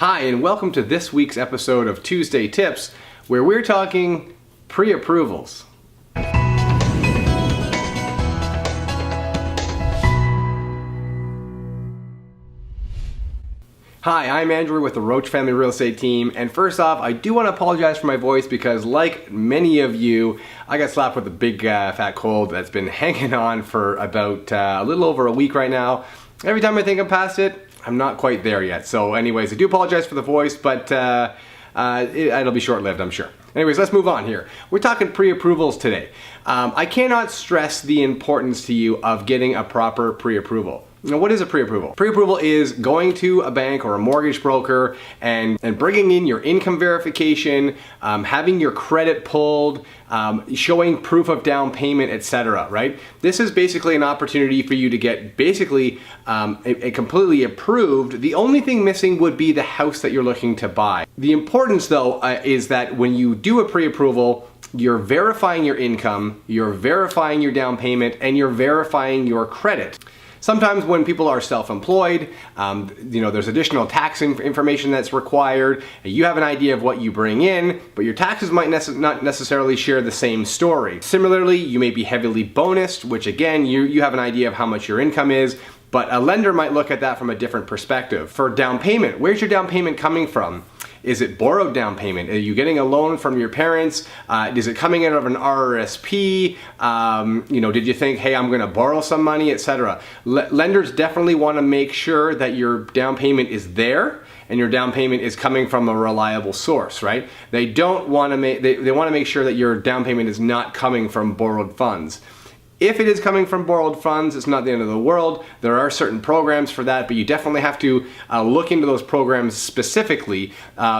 Hi, and welcome to this week's episode of Tuesday Tips, where we're talking pre-approvals. Hi, I'm Andrew with the Roach Family Real Estate Team, and first off, I do want to apologize for my voice because, like many of you, I got slapped with a big fat cold that's been hanging on for about a little over a week right now. Every time I think I'm past it, I'm not quite there yet. So anyways, I do apologize for the voice, but it'll be short-lived, I'm sure. Anyways, let's move on here. We're talking pre-approvals today. I cannot stress the importance to you of getting a proper pre-approval. Now, what is a pre-approval? Pre-approval is going to a bank or a mortgage broker and bringing in your income verification, having your credit pulled, showing proof of down payment, etc. Right? This is basically an opportunity for you to get basically a completely approved. The only thing missing would be the house that you're looking to buy. The importance, though, is that when you do a pre-approval, you're verifying your income, you're verifying your down payment, and you're verifying your credit. Sometimes when people are self-employed, there's additional tax information that's required. You have an idea of what you bring in, but your taxes might not necessarily share the same story. Similarly, you may be heavily bonused, which again, you have an idea of how much your income is, but a lender might look at that from a different perspective. For down payment, where's your down payment coming from? Is it borrowed down payment? Are you getting a loan from your parents? Is it coming out of an RRSP? Did you think, hey, I'm gonna borrow some money, etc.? Lenders definitely wanna make sure that your down payment is there and your down payment is coming from a reliable source, right? They don't wanna they wanna make sure that your down payment is not coming from borrowed funds. If it is coming from borrowed funds, it's not the end of the world. There are certain programs for that, but you definitely have to look into those programs specifically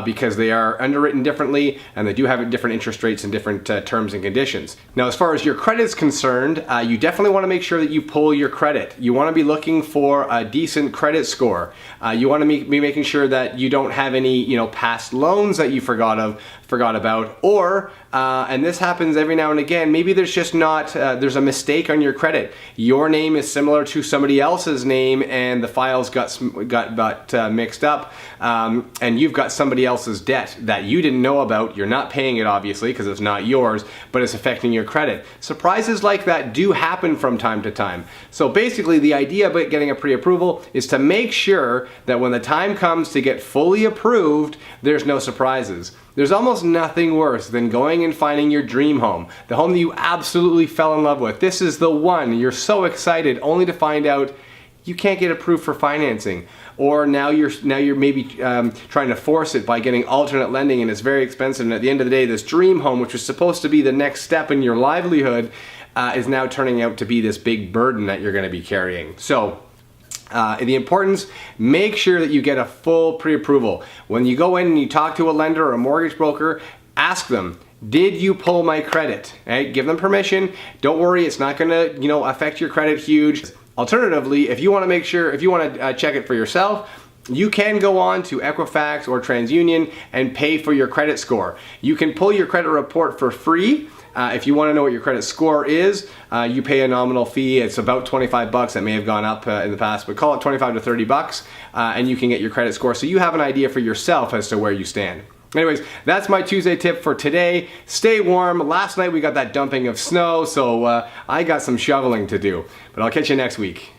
because they are underwritten differently and they do have different interest rates and different terms and conditions. Now, as far as your credit is concerned, you definitely want to make sure that you pull your credit. You want to be looking for a decent credit score. You want to be making sure that you don't have any past loans that you forgot about, or and this happens every now and again, maybe there's just not there's a mistake on your credit. Your name is similar to somebody else's name and the files got mixed up, and you've got somebody else's debt that you didn't know about. You're not paying it, obviously, because it's not yours, but it's affecting your credit. Surprises like that do happen from time to time. So basically, the idea about getting a pre-approval is to make sure that when the time comes to get fully approved, there's no surprises. There's almost nothing worse than going and finding your dream home, the home that you absolutely fell in love with. This is the one. You're so excited, only to find out you can't get approved for financing, or now you're maybe trying to force it by getting alternate lending, and it's very expensive. And at the end of the day, this dream home, which was supposed to be the next step in your livelihood, is now turning out to be this big burden that you're going to be carrying. So. The importance, make sure that you get a full pre-approval. When you go in and you talk to a lender or a mortgage broker, ask them, did you pull my credit? Right? Give them permission. Don't worry, it's not gonna affect your credit huge. Alternatively, if you want to check it for yourself, you can go on to Equifax or TransUnion and pay for your credit score. You can pull your credit report for free. If you want to know what your credit score is, you pay a nominal fee. It's about 25 bucks. That may have gone up in the past, but call it 25 to 30 bucks, and you can get your credit score so you have an idea for yourself as to where you stand. Anyways, that's my Tuesday tip for today. Stay warm. Last night we got that dumping of snow, so I got some shoveling to do, but I'll catch you next week.